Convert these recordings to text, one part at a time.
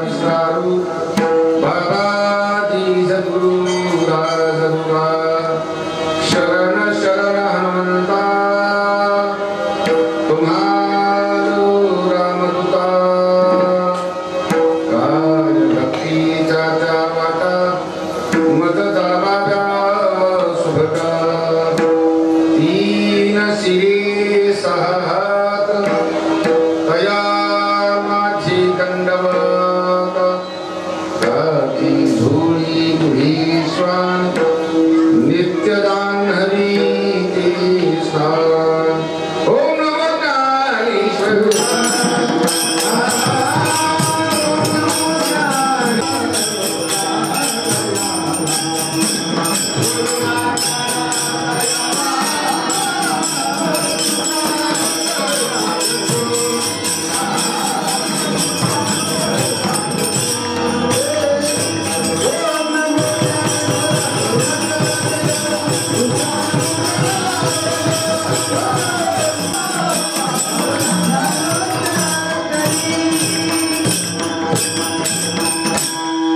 विस्तारू बाबाजी सद्गुरु दासगुरा शरण शरण हनुमंता तुम्हारो रामदूता काज भक्तीचा त्या वाटा मत दाबाव्या सुभटा तीन शिरे सहा हात तया माझी दंडवत काठी धुळी बुढी स्वान नित्यदान हरी स्थान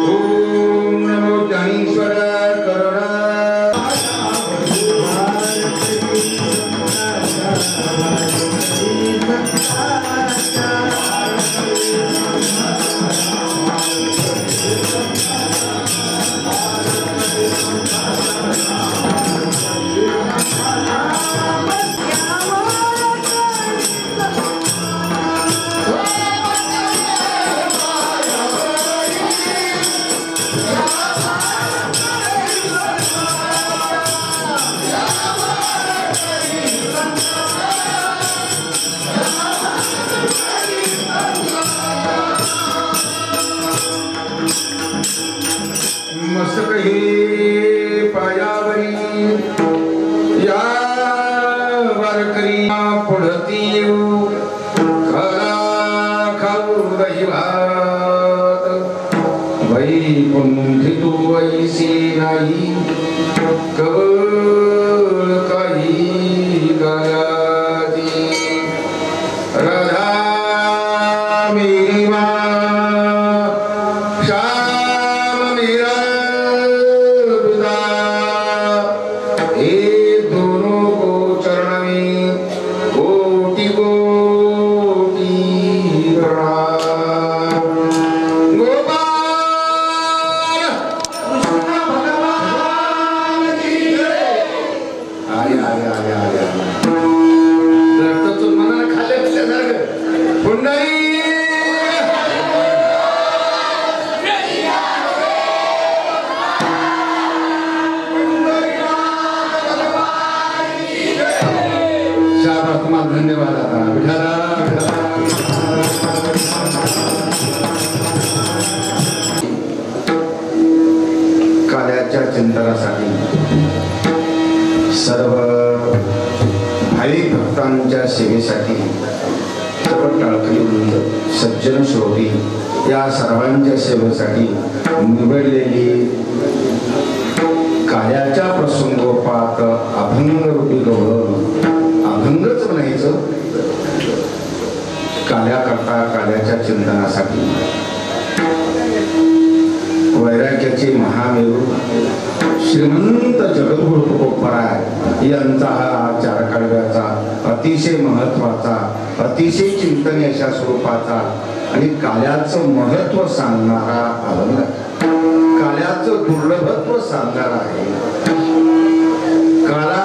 ओम नमो ज्ञानेश्वर सज्जन श्रोती या सर्वांच्या सेवेसाठी निवडलेली काल्याच्या प्रसंगोपात अभंग रूपी गौरव अभंगच म्हणायचं काल्याकरता काल्याच्या चिंतनासाठी वैराग्याचे महामेरू श्रीमंत जगद्गुरु तुकोबराय यांचा हा चार काळव्याचा अतिशय महत्वाचा अतिशय चिंतन अशा स्वरूपाचा आणि काल्याचं महत्व सांगणारा अभंग काल्याचं दुर्लभत्व सांगणारा आहे काला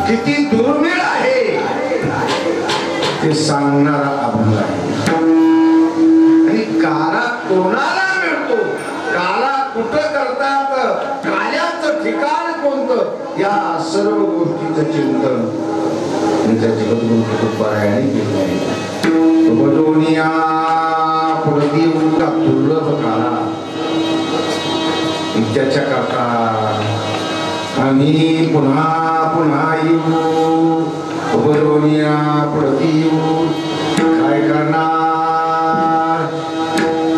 किती दुर्मिळ आहे ते सांगणारा अभंग आहे आणि काला कोणाला मिळतो काला कुठं करतात काल्याचं ठिकाण कोणतं या सर्व गोष्टीचं चिंतन त्यांच्या जगद्गुरु तुकोबरायांनी केलं आहे बजोनिया प्रति उनका दुर्लभ काला त्याच्या करता आम्ही पुन्हा पुन्हा येऊ बजोनिया प्रति येऊ काय करणार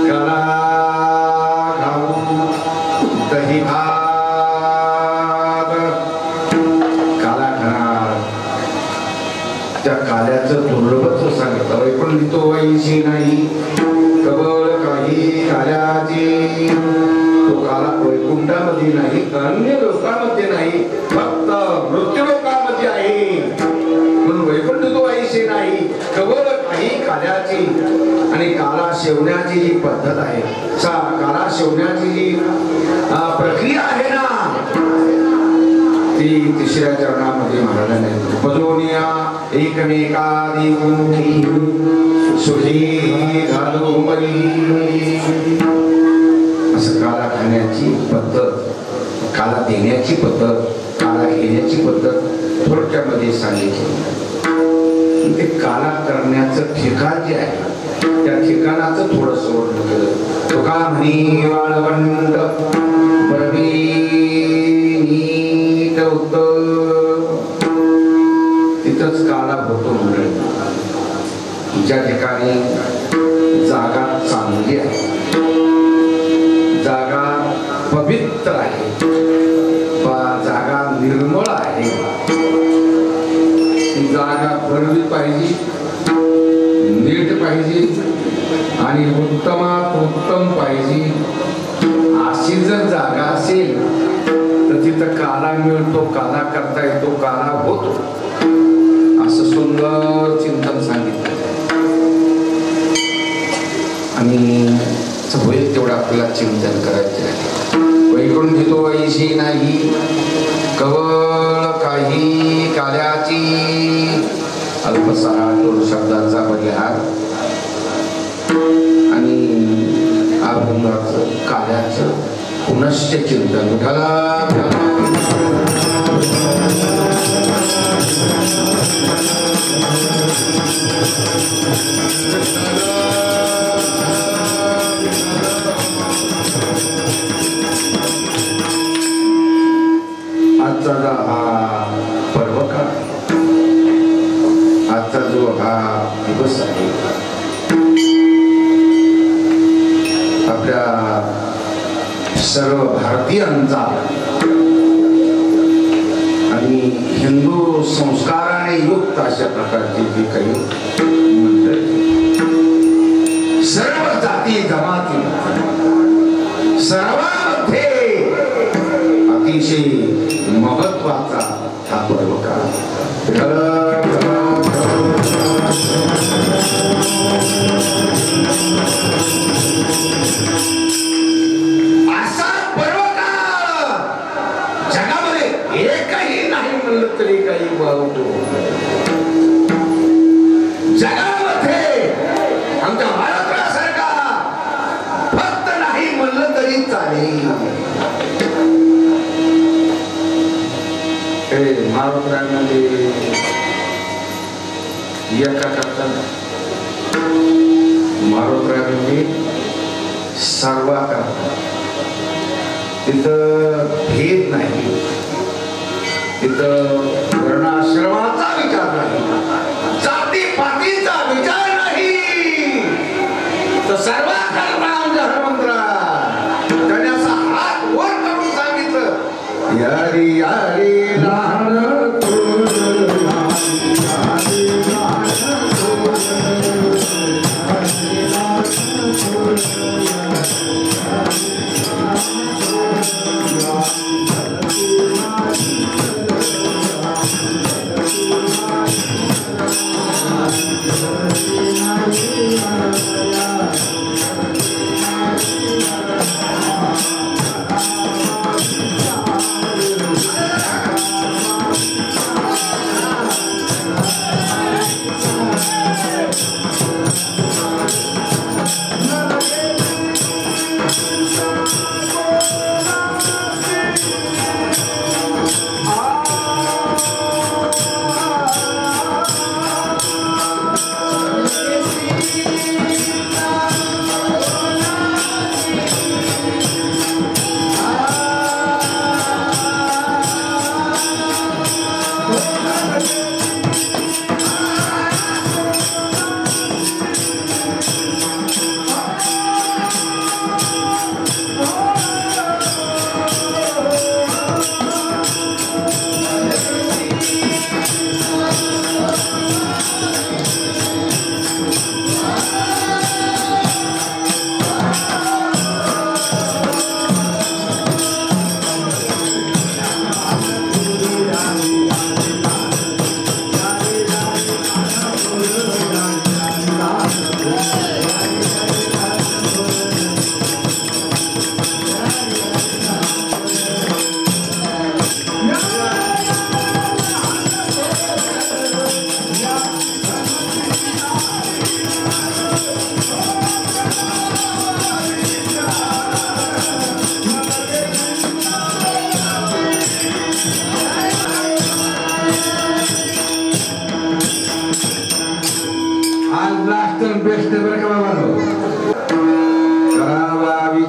काला खाऊ दही भात काला खाणार त्या काल्याचं दुर्लभच सांगत पण तो वैशी नाही कबळ काही वैकुंठामध्ये नाही, अन्य लोकांमध्ये नाही, फक्त मृत्यू लोकांमध्ये आहे. म्हणून वैकुंठ तो ऐसे नाही, केवळ काही काल्याची आणि काला शेवण्याची जी पद्धत आहे, काला शेवण्याची जी प्रक्रिया आहे ना, ती तिसऱ्या चरणामध्ये महाराजांनी उपजोनिया एकमेकादी सुखी घालू मरी. असं काला खाण्याची पद्धत, काला देण्याची पद्धत, काला घेण्याची पद्धत थोडक्यामध्ये सांगितली. ते काला करण्याचं ठिकाण जे आहे त्या ठिकाणाचं थोडंसं वर्णन केलं. तुका म्हणी वाळवंट नीट होत, तिथंच काला होतो. म्हणजे ज्या ठिकाणी जागा चांगली आहे, जागा पवित्र आहे, जागा निर्मळ आहे, ती जागा भरली पाहिजे, नीट पाहिजे आणि उत्तमात उत्तम पाहिजे. अशी जर जागा असेल तर तिथं काला मिळतो, काला करता येतो, काला होतो. असं सुंदर चिंतन सांगितलं. आणि होईल तेवढं आपल्याला चिंतन करायचे आहे. वैकुंठी तो ऐशी नाही, कवळ काही काल्याची. अल्पसा दोन शब्दांचा परिहार आणि अभंगाचं काल्याचं पुनश्च चिंतन. आजचा हा पर्व काळ, आजचा जो हा दिवस आहे, आपल्या सर्व भारतीयांचा आणि हिंदू संस्काराने युक्त अशा प्रकारची जी काही मंडळी, सर्व जाती जमाती, सर्वांमध्ये अतिशय महत्वाचा हा पर्व काळ. असा पर्व काळ जगामध्ये एकही नाही म्हणलं तरी काही वावतो. जगामध्ये आमच्या महाराष्ट्रासारखा फक्त नाही म्हणलं तरी चालेल. महाराष्ट्रामध्ये एका करताना महाराष्ट्रामध्ये सर्वा करतात. तिथं भेद नाही, तिथं वर्णाश्रमाचा विचार नाही, जातीपातीचा विचार नाही. तर सर्वा करता आमच्या हनुमंतरा त्याने असा हात वर करून सांगितलं, यारी यारी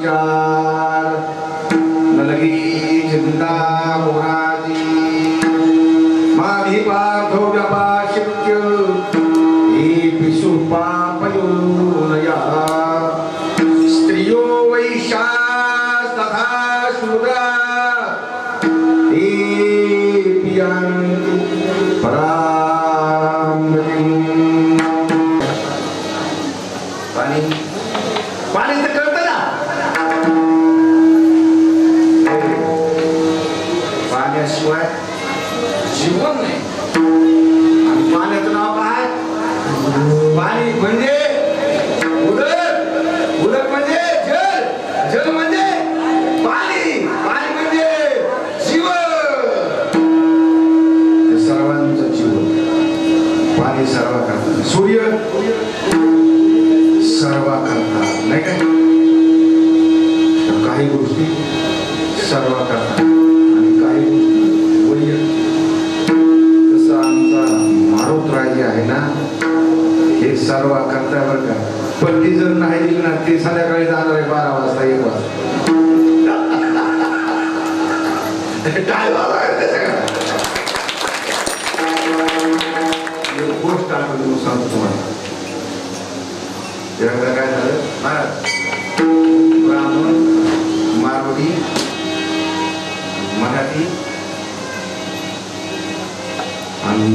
विचार नलगी चिंता मोराची माधी पार्थो व्यपाशित्य हे पिसु पापयोनया स्त्रियो वैशास तथा शूद्रा हे पियांति परामृतिं पाणी पाणी तर कळतं ना पाण्याशिवाय जीवन नाही आणि पाण्याचं नाव काय पाणी म्हणजे उदक उदक म्हणजे जल जल म्हणजे पाणी पाणी म्हणजे जीवन सर्वांचं जीवन पाणी सर्व करतात सूर्य सर्व करतात नाही काय काही गोष्टी सर्व करतात आणि काही गोष्टी वय तसं आमचा मारुतराजी आहे ना हे सर्व करता बरं का पण ती जर नाही दिली ना ते संध्याकाळी जाणार आहे 12 वाजता 1 वाजता काय गोष्ट आपण सांगतो तुम्हाला एकदा काय झालं महाराज ब्राह्मण मारवाडी मराठी आणि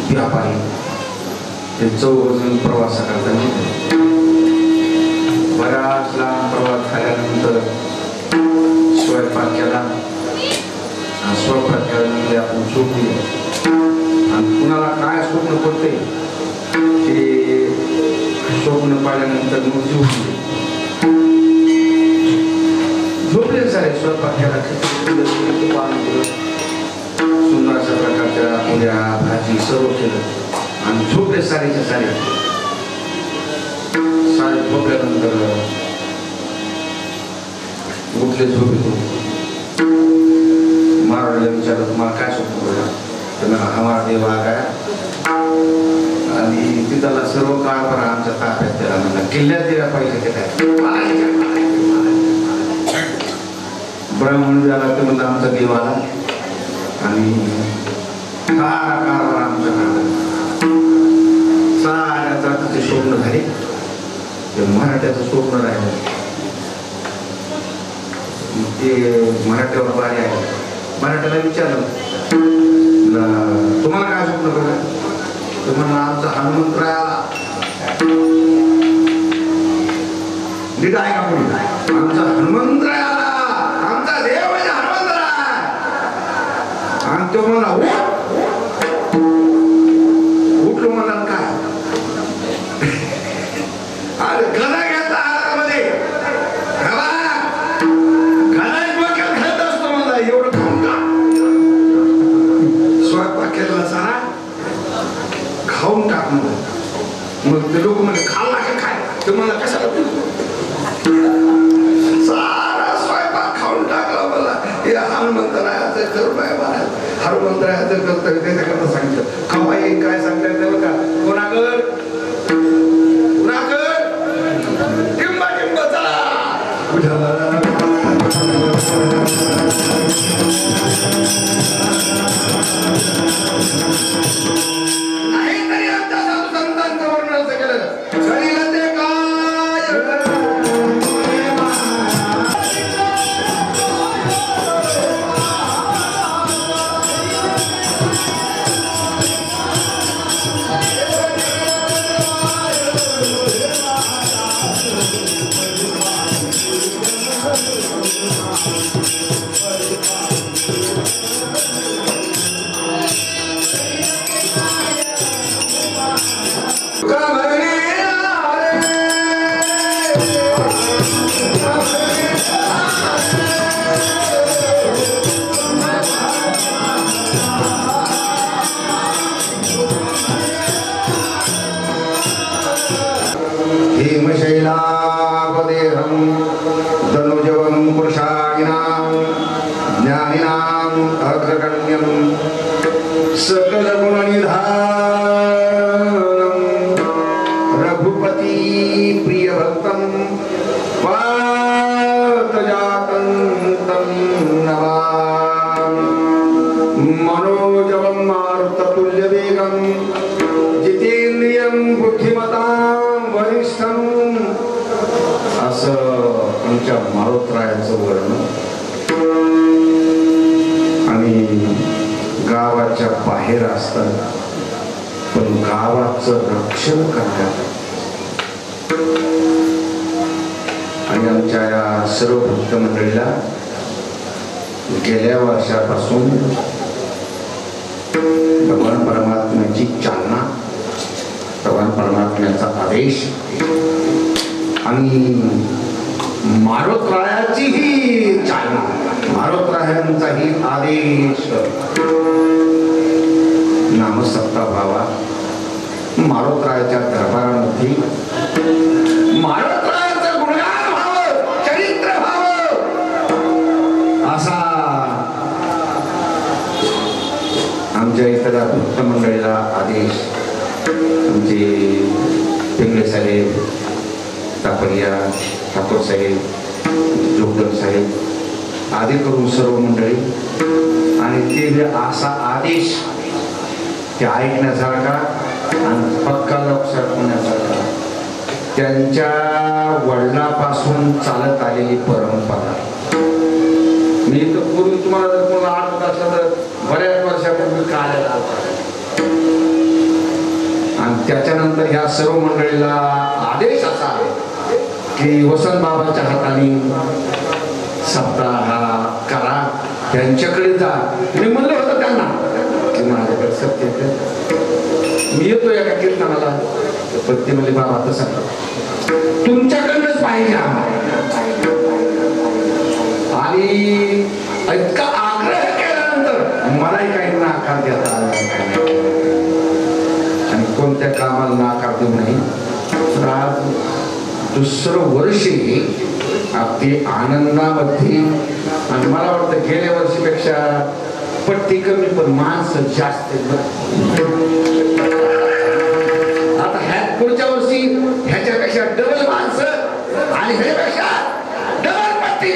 व्यापारी हे 4 जण प्रवास करतात बराच लांब प्रवास झाल्यानंतर स्वयंपाक केला स्वयंपाक केल्यानंतर आपण झोपली आणि कुणाला काय स्वप्न पडते ते स्वप्न पाहिल्यानंतर मग झोपले सारे स्वयंपाक केला सुंदर अशा प्रकारच्या पोळ्या भाजी सर्व केलं आणि झोपले सारेच्या सारे झोपल्यानंतर उठले झोपेतून मारवाडीला विचारलं तुम्हाला काय स्वप्न पडलं तर हमारा देव आ गया आणि तिथला सर्व काळ पण आमच्या ताब्यात त्याला म्हणला किल्ल्यात दिला पाहिजे ते काय ब्राह्मण झाला ते म्हणलं आमचा देव आला आणि कारभार आमच्या साऱ्या जातीचे स्वप्न झाले ते मराठ्याचं स्वप्न राहिलं ते मराठ्यावर बारी आहे मराठ्याला विचारलं तुम्हाला काय स्वप्न पडलं तर म्हणलं आमचा हनुमंतराय आला नीट आहे का कोणी आमचा हनुमंतराय आला आमचा देव म्हणजे हनुमंतराय आणि तो म्हणला उठलो म्हणला काय अरे गदा घेतला हातामध्ये गदा डोक्यात घालत असतो म्हणला एवढं खाऊन का स्वयंपाक केला सारा खाऊन टाक म्हणलं मग ते लोक म्हणजे खाल्ला का काय ते मला कशाला सारा स्वयंपाक खाऊन टाकला मला हे हनुमंतरायाचं करून आहे मला हनुमंतरायाचं कर्तव्य त्याच्याकरता सांगितलं खवाई काय सांगतात ते बघा कोणाकडे टिंबा टिंब चला नाही तरी आमच्या साधू संतांचं वर्णन असं केलं शरीरात ते काय सकल गुणनिधानम रघुपति प्रिय भक्तम आमच्या मारोतरायाचं वर्णन आणि गावाच्या बाहेर असतात पण गावाचं रक्षण करण्यात आणि आमच्या या सर्व भक्त मंडळीला गेल्या वर्षापासून भगवान परमात्म्याची चालना, भगवान परमात्म्याचा आदेश आणि मारोतरायाचीही चालना, मारोतरायांचाही आदेश नामसत्ता व्हावा. मारोतरायाच्या दरबारामध्ये मारोतरायाचं गुणगान व्हावं, चरित्र व्हावं असा आमच्या इथल्या भक्त मंडळीला आदेश आमचे पिंगळे साहेब, तापडिया ठाकूर साहेब, जोगदर साहेब आदी करून सर्व मंडळी आणि ते असा आदेश ते ऐकण्यासारखा आणि पक्का लक्षात होण्यासारखा त्यांच्या वडिलापासून चालत आलेली परंपरा. मी तर पूर्वी तुम्हाला जर कोणाला आठवत असलं तर बऱ्याच वर्षापूर्वी काढायला आणि त्याच्यानंतर ह्या सर्व मंडळीला आदेश असा की वसंत बाबाच्या हाताने सप्ताह करा, त्यांच्याकडे जा. मी म्हणलं होतं त्यांना की माझ्याकडे सत्य मी येतो एका कीर्तनाला, पण ते म्हणजे बाबा तसं तुमच्याकडनंच पाहिजे आणि इतका आग्रह केल्यानंतर मलाही काही नाकार देता आला आणि कोणत्या कामाला नाकार देऊ नाही. तर आज दुसरं वर्षी अगदी आनंदामध्ये आणि मला वाटतं गेल्या वर्षीपेक्षा पट्टी कमी पण माणसं जास्त. आता ह्या पुढच्या वर्षी ह्याच्यापेक्षा डबल माणसं आणि ह्याच्यापेक्षा डबल पट्टी.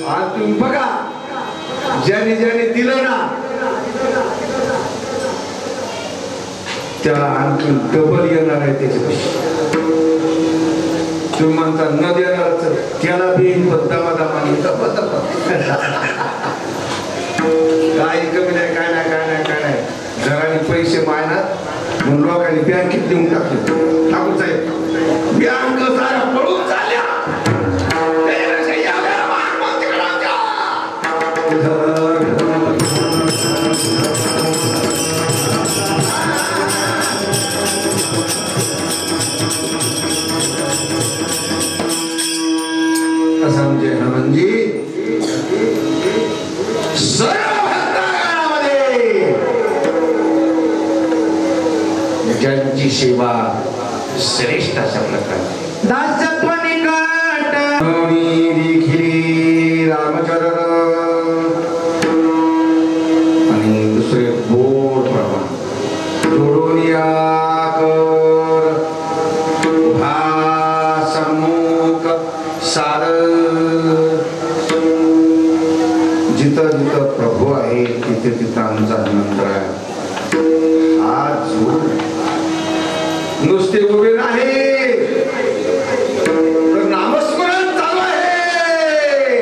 आज तुम्ही बघा ज्याने ज्याने दिलं ना त्याला आणखी डबल येणार आहे त्याच्यापेक्षा. तुम्ही म्हणता न देणार त्याला बी दमादमाने काही कमी नाही, काय नाही काय नाही काय नाही. घराने पैसे मायनात म्हणून लोकांनी बँकेत देऊन टाकले. ठाकूर साहेब बँक साऱ्या पळून चालल्या. समजे हनुमानजी सर्व भक्तगणामध्ये ज्यांची सेवा श्रेष्ठ अशा प्रकारे दासत्व निकट देखील रामचरण आणि दुसरे बोध प्रमाण जोडून या जिथं जिथं प्रभू आहे तिथे तिथं आमचा आनंद आहे. आज नुसते उभे नाही तर नामस्मरण चालू आहे.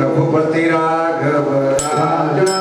रघुपती राघव राजा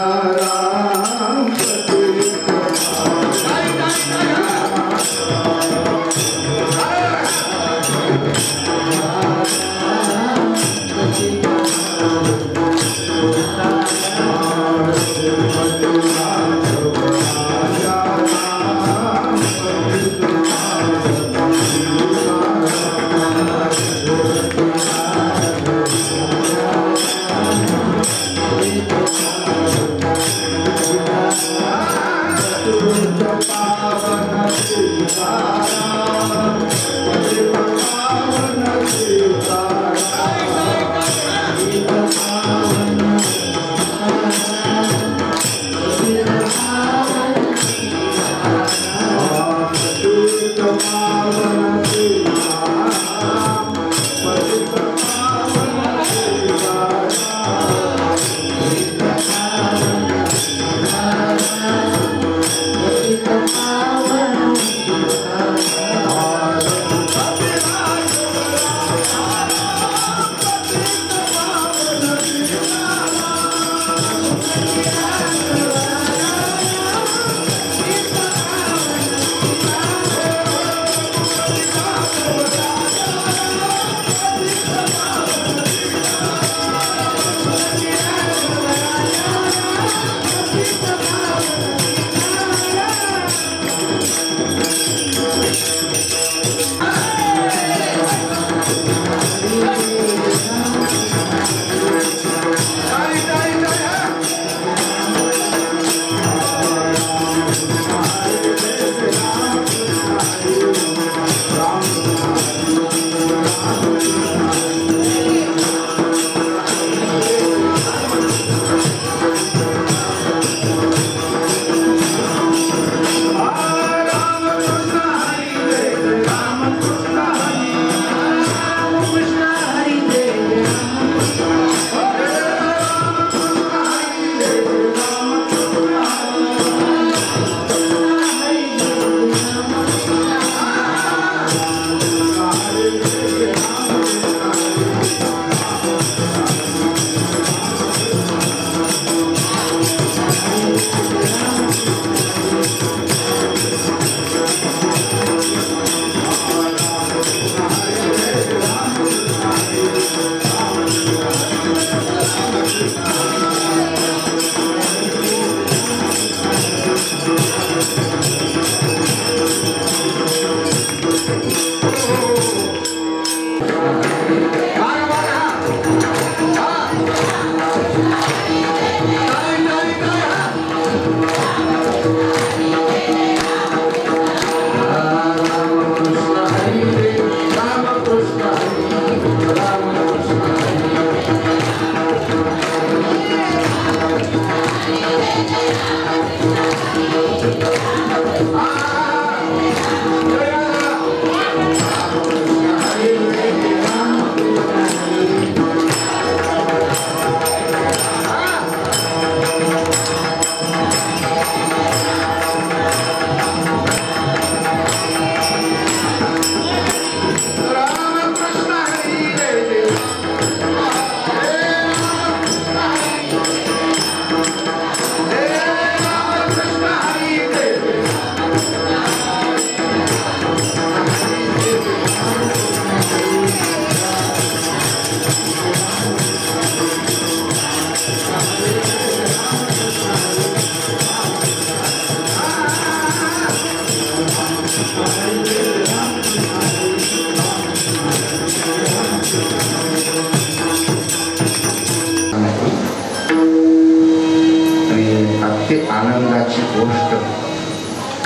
आनंदाची गोष्ट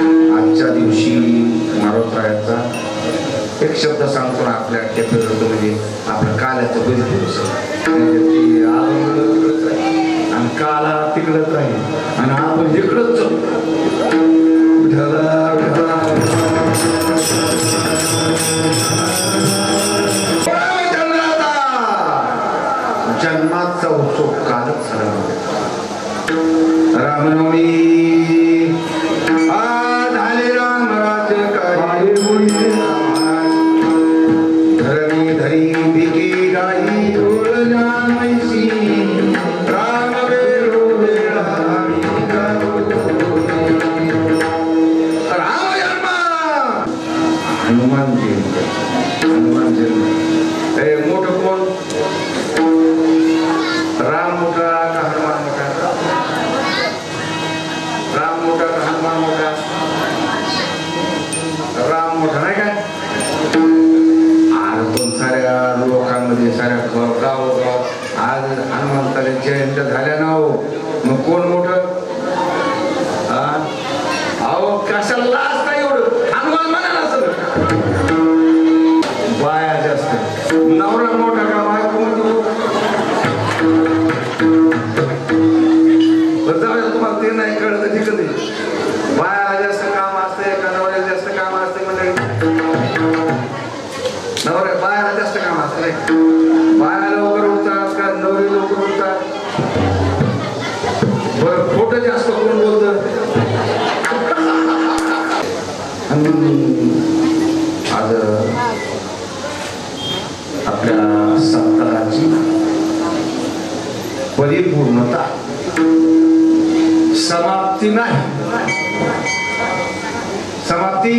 आजच्या दिवशी मारोत्रायाचा एक शब्द सांगतो आपल्या टेपवर म्हणजे आपलं काल्याचं बिलकुल आणि काला तिकडच राहील आणि आपण इकडच जन्माचा उत्सव कालच झाला रामनवमी झाले राम राज्य काय धरणी धरी भिकी गाई मैसी राम राम जन्म हनुमान जयंती हनुमान जयंती हे मोठं कोण राम मोठा का हनुमान मोठा राम मोठा का हनुमान मोठा राम मोठा नाही काय आज पण साऱ्या लोकांमध्ये साऱ्या गावोगाव आज हनुमंताच्या जयंत्या झाल्या ना हो मग कोण मोठं अहो कशाला लाज नाही एवढं हनुमान म्हणा ना सर बाया जास्त नवरा मोठा का बायको तुम्हाला ते नाही कळत ठीक आहे बायाला जास्त काम असते का नवऱ्याला जास्त काम असते म्हणजे नवऱ्या बायाला जास्त काम असते बाया लवकर उठतात का नवरे लवकर उठतात बरं खोटं जास्त कोण बोलत आज आपल्या सप्ताहाची परिपूर्णता समाप्ती नाही समाप्ती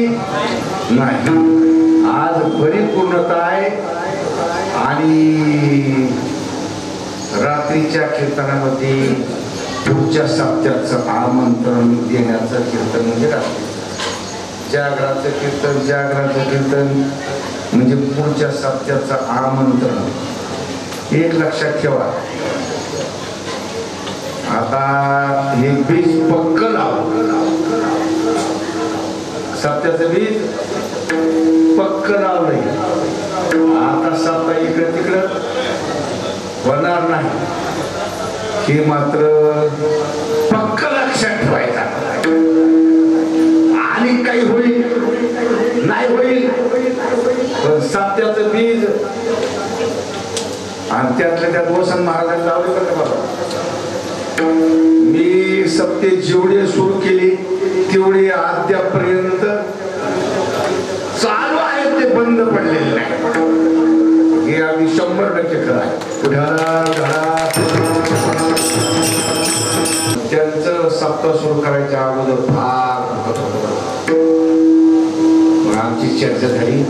नाही आज परिपूर्णता आहे आणि रात्रीच्या कीर्तनामध्ये पुढच्या सप्त्याचं आमंत्रण देण्याचं कीर्तन म्हणजे रात्री जागराचं कीर्तन म्हणजे पुढच्या सप्त्याचं आमंत्रण एक लक्षात ठेवा आता हे बीज पक्क लाव सत्याचं बीज पक्क लावलंय आता सप्ताह इकडे तिकडं होणार नाही हे मात्र पक्क लक्षात ठेवायचा आणि काही होईल नाही होईल पण सत्याचं बीज आणि त्यातल्या त्यात वसंत महाराजांनी लावले बरं का बाबा मी सप्ते जेवढे सुरू केली तेवढे अद्यापर्यंत चालू आहेत ते बंद पडलेले नाही हे आम्ही 100% खरं आहे त्यांचं सप्ताह सुरू करायच्या अगोदर फार आमची चर्चा झाली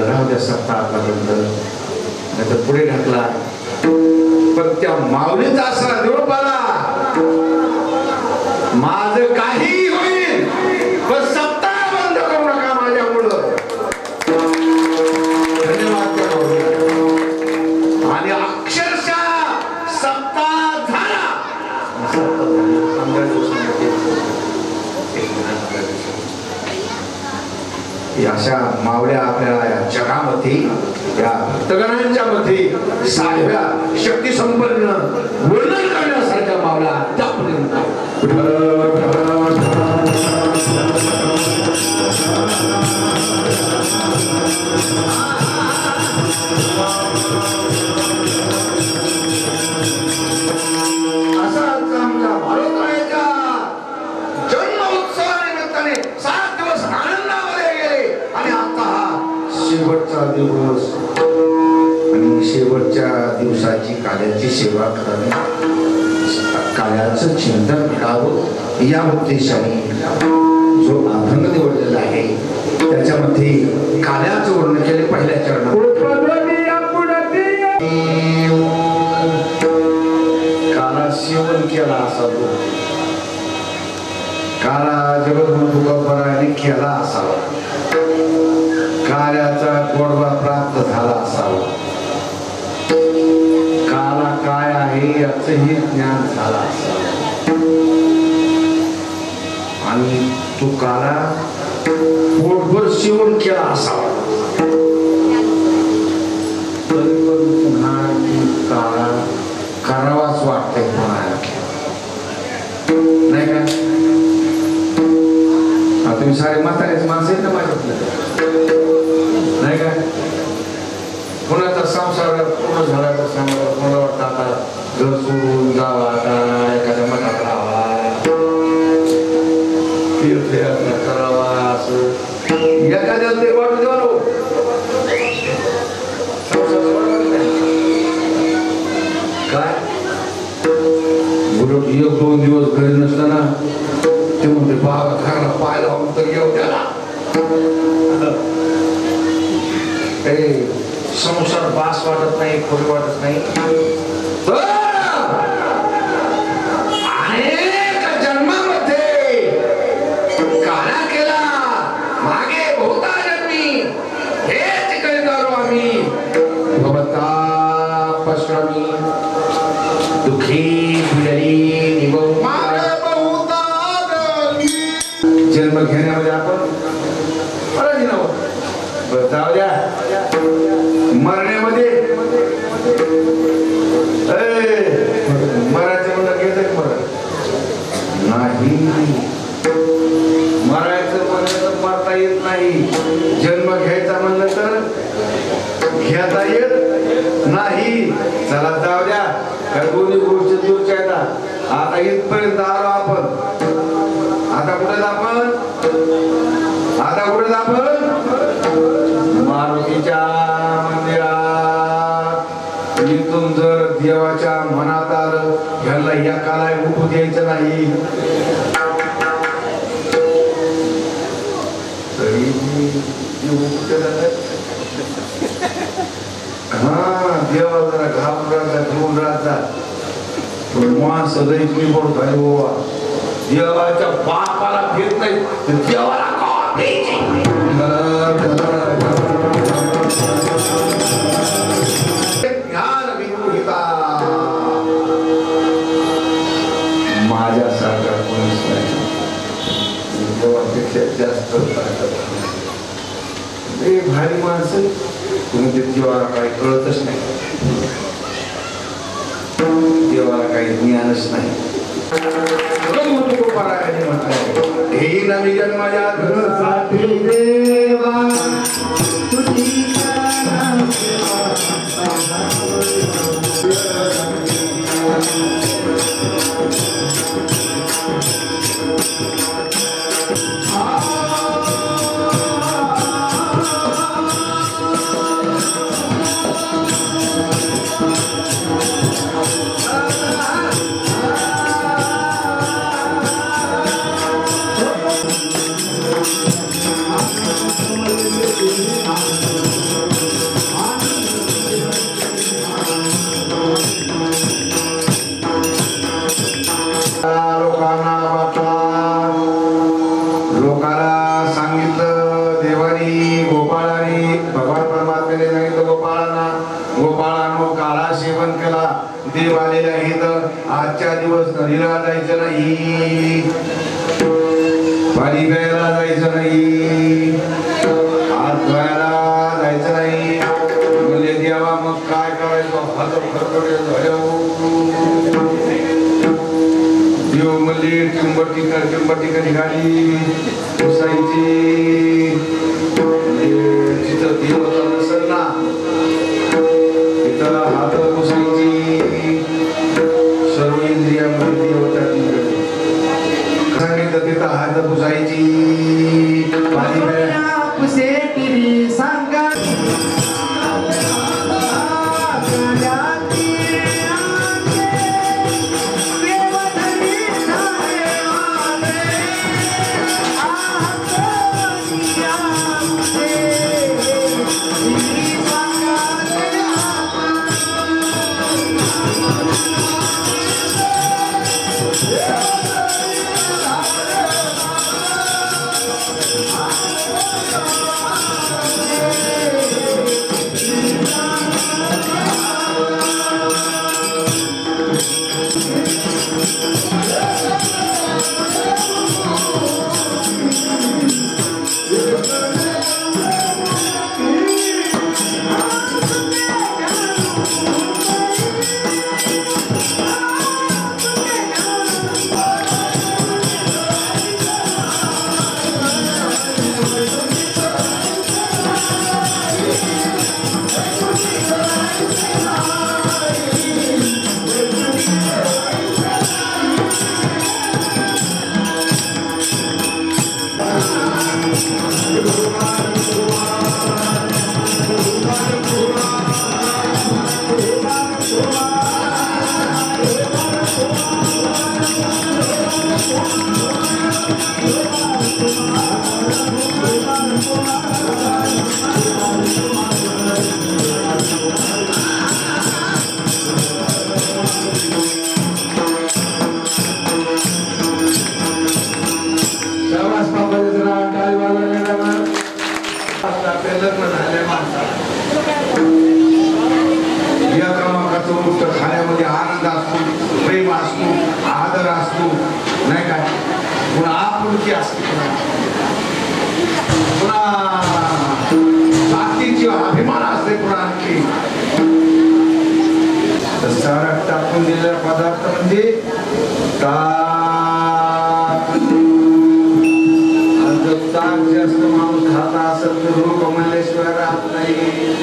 राहू द्या सप्ताहापर्यंत नाही तर पुढे ढकला पण त्या माऊलीचा आसरा निरोपाला माझं काही होईल पण सप्ताह बंद करू नका माझ्यामुळं धन्यवाद आणि अक्षरशः सप्ताह झाला अशा मावळ्या आपल्याला या जगामध्ये या भक्तगणांच्या मध्ये साध्या शक्ती संपन्न वर्णन करण्यासारख्या मावळ्या त्यापर्यंत शेवटचा दिवस आणि शेवटच्या दिवसाची काल्याची सेवा करावी, काल्याचं चिंतन करावं या उद्देशाने जो अभंग निवडलेला आहे त्याच्यामध्ये काल्याचं वर्णन केले पहिल्या चरणात. काला सेवन केला असावा, काला जगद्गुरुपराने केला असावा, काल्याचा गोडवा प्राप्त झाला असावा, काला काय आहे याचंही ज्ञान झालं असावं आणि तो काला पोटभर सेवन केला असावा. तरी पण पुन्हा काला करावाच वाटतंय म्हणायला नाही का? तुम्ही सारे म्हातारेच माणसं आहेत ना माझ्यातलं नाही का? कोणाचा संसार पूर्ण झाला तर सांगा, कोणाला वाटतं आता घर सोडून जावा, आता एखाद्या मठात राहावा, तीर्थयात्रा करावा, असं एखाद्याला ते वाटू देवा नो काय उलट एक दोन दिवस घरी नसला ना ते म्हणते बाबा घराला पाय लावून तर येऊ त्याला. संसार बास वाटत नाही, खोटी वाटत नाही. अनेक जन्मामध्ये काला केला, मागे बहुता जन्मी हेच करीत आम्ही भवता पश्रामी दुखी पिढी निभव. जन्म घेण्यामध्ये आपण पराधीन आहोत. जाऊ द्या, मरण्यामध्ये मरायचं म्हणलं घेत मरत नाही, मरायचं म्हणलं तर मरता येत नाही, जन्म घ्यायचा म्हणलं तर घेता येत नाही. चला जाऊ द्या, काय दोन्ही गोष्टी दूरच्या येतात. आता इथपर्यंत आलो आपण, आता कुठे आपण, आता कुठे आपण मारुतीच्या मंदिरात. इथून जर देवाच्या मनात आलं ह्याला या काला उठू द्यायचं नाही, तरी हा देवाला जरा घाबरायचा घेऊन राहतात. माणसं लई तुम्ही बोलत आहे बाबा, देवाच्या बापाला घेत नाही देवाला माझ्यासारखा कोणीच नाही, देवापेक्षा जास्त भारी माणसं. तुम्ही ते देवाला काही कळतच नाही, देवाला काही ज्ञानच नाही. हे नवी जन्माच्या देवा लोकाला सांगितलं देवानी, गोपाळाने, भगवान परमात्म्याने सांगितलं गोपाळांना, गोपाळांनो काला सेवन केला, देव आलेले आहेत, आजच्या दिवस नदीला जायचं नाही, पाणी प्यायला जायचं नाही, हात धुवायला जायचं नाही. म्हणजे देवा मग काय करायचं, हात खरखडे झाले, देव मल्ली टिंबटिका निघाली पुसायची जिथं देवता नसेल ना तिथं हात पुसायची सर्व इंद्रियामध्ये देवता सांगितलं तिथं हात पुसायची खाण्यामध्ये आनंद असतो, प्रेम असतो, आदर असतो, नाही काय पुन्हा आपुलकी असते, पुन्हा जातीची अभिमान असते, पुन्हा आणखी सारं टाकून दिलेला पदार्थ म्हणजे ताक जास्त माणूस खाता असेल तर रोग म्हणल्याशिवाय राहत नाही.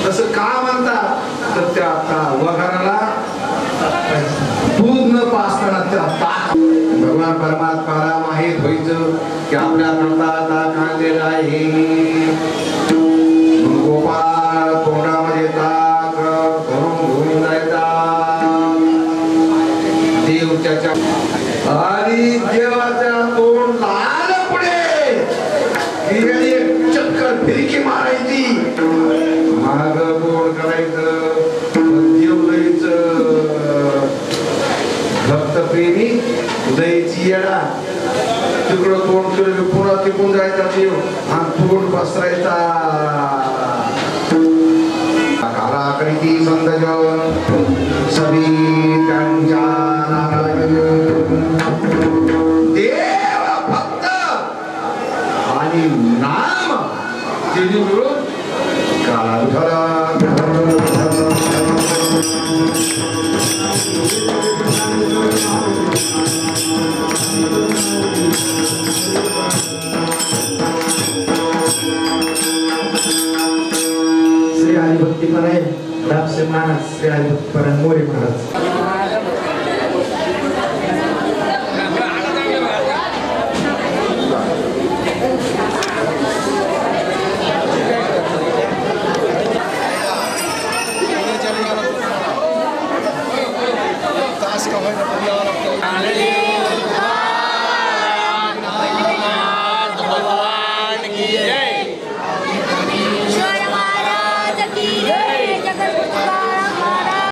तसं का म्हणतात तर त्या वघाराला दूध न पाजताना त्याला ताक भगवान परमात्माला माहीत व्हायचं की आपल्या करता ताक आणलेला आहे. गोपाळ तोंडामध्ये ताक भरून घेऊन जायचा देव त्याच्या आणि देवाच्या तोंड लाल पुढे एक चक्कर फिरकी मारायची माग गोड करायचं देव लईचं भक्त प्रेमी उदयची येडा तिकडं तोंड केलं पुन्हा तिकून जायचा देव आणि तोंड पसरायचा कालाकृती संदजन सभी त्यांच्या देव भक्त आणि नाम तिन्ही मिळून काला श्री हरिभक्ती महाराज दापसे महाराज श्री हरिभक्ती महाराज मोरे महाराज